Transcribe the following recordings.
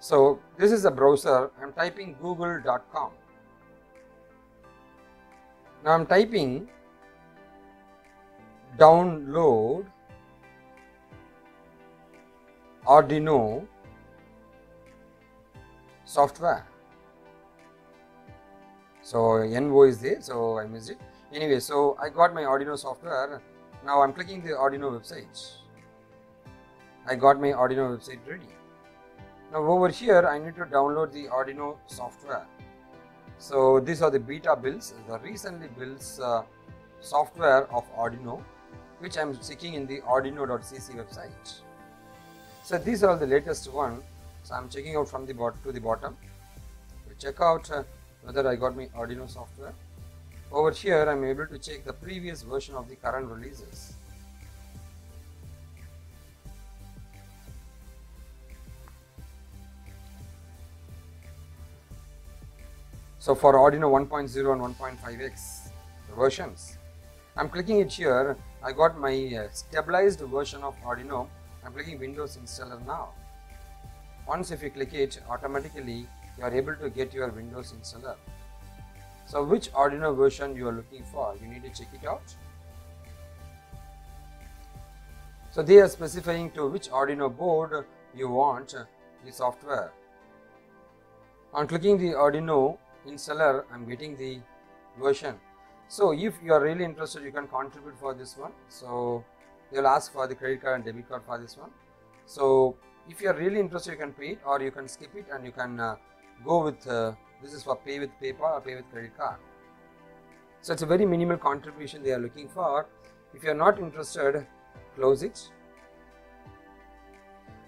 So this is a browser. I'm typing google.com. Now I'm typing download Arduino software. So NO is there, so I missed it. Anyway, so I got my Arduino software. Now I'm clicking the Arduino website. I got my Arduino website ready. Now over here I need to download the Arduino software. So these are the beta builds, the recently built software of Arduino, which I am checking in the arduino.cc website. So these are the latest one. So I am checking out from the bottom to the bottom to check out whether I got my Arduino software. Over here I am able to check the previous version of the current releases. So for Arduino 1.0 and 1.5x versions, I'm clicking it here. I got my stabilized version of Arduino. I'm clicking Windows installer now. Once if you click it, automatically you are able to get your Windows installer. So which Arduino version you are looking for, you need to check it out. So they are specifying to which Arduino board you want the software. On clicking the Arduino installer, I'm getting the version. So if you are really interested, you can contribute for this one. So they will ask for the credit card and debit card for this one. So if you are really interested, you can pay it or you can skip it and you can go with this is for pay with PayPal or pay with credit card. So it's a very minimal contribution they are looking for. If you are not interested, close it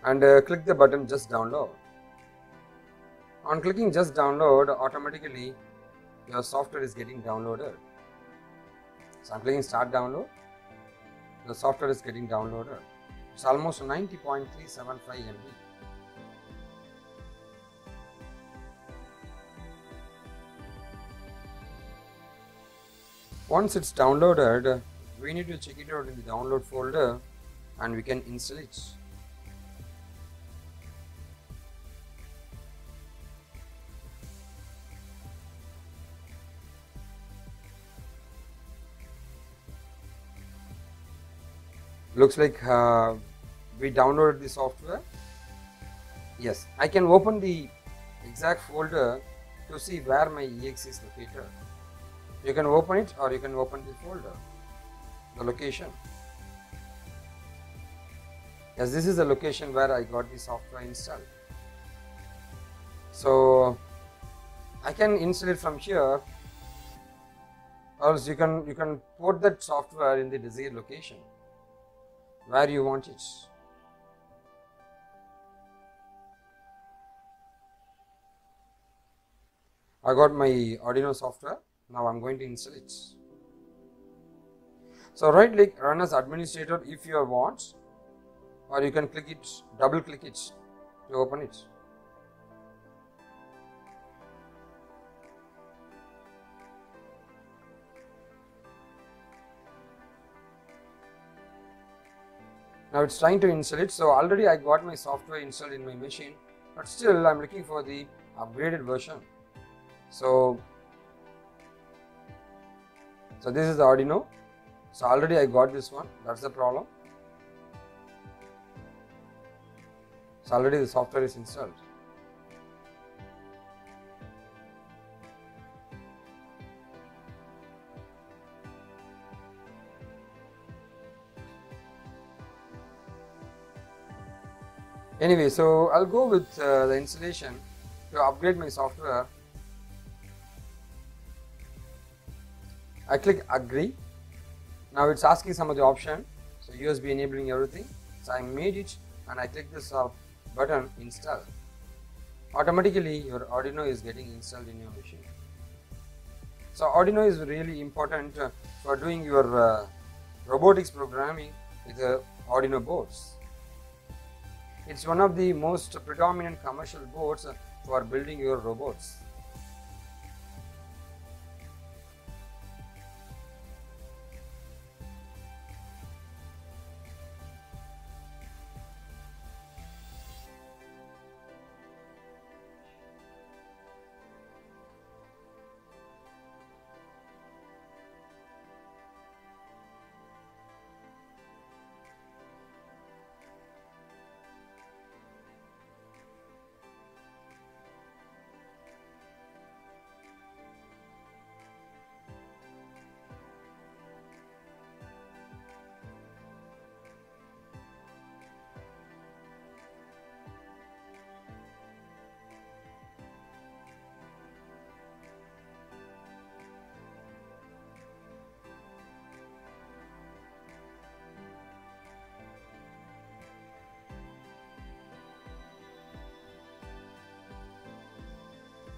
and click the button just download. On clicking just download, automatically your software is getting downloaded. So I'm clicking start download. The software is getting downloaded. It's almost 90.375 MB. Once it's downloaded, we need to check it out in the download folder and we can install it. Looks like we downloaded the software. Yes, I can open the exact folder to see where my exe is located. You can open it or you can open the folder, the location. Yes, this is the location where I got the software installed. So I can install it from here, or else you can put that software in the desired location where you want it. I got my Arduino software. Now I'm going to install it. So right click run as administrator if you want, or you can click it, double click it to open it. Now it's trying to install it. So already I got my software installed in my machine, but still I'm looking for the upgraded version. So this is the Arduino. So already I got this one. That's the problem. So already the software is installed. Anyway, so I'll go with the installation to upgrade my software. I click agree. Now it's asking some of the option. So USB enabling everything. So I made it and I click this button install. Automatically your Arduino is getting installed in your machine. So Arduino is really important for doing your robotics programming with the Arduino boards. It's one of the most predominant commercial boards for building your robots.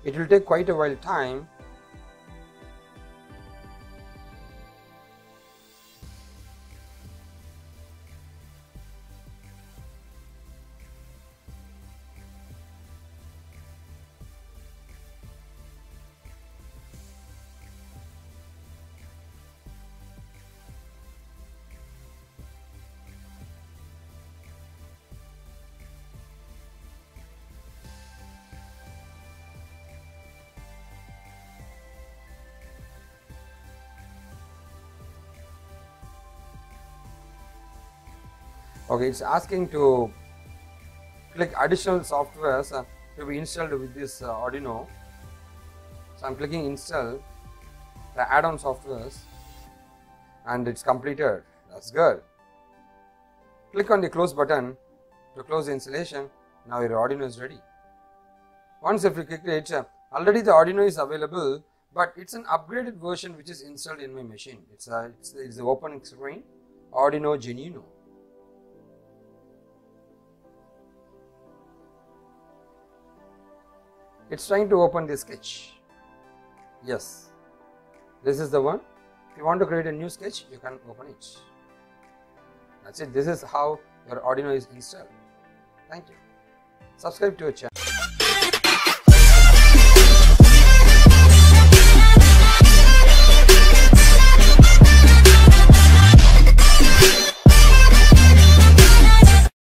It will take quite a while time. Okay, it's asking to click additional softwares to be installed with this Arduino. So I'm clicking install the add-on softwares and it's completed. That's good. Click on the close button to close the installation. Now your Arduino is ready. Once if you click it, already the Arduino is available, but it's an upgraded version which is installed in my machine. It's the open screen Arduino Genuino. It's trying to open the sketch. Yes, this is the one. If you want to create a new sketch, you can open it. That's it. This is how your Arduino is installed. Thank you. Subscribe to our channel.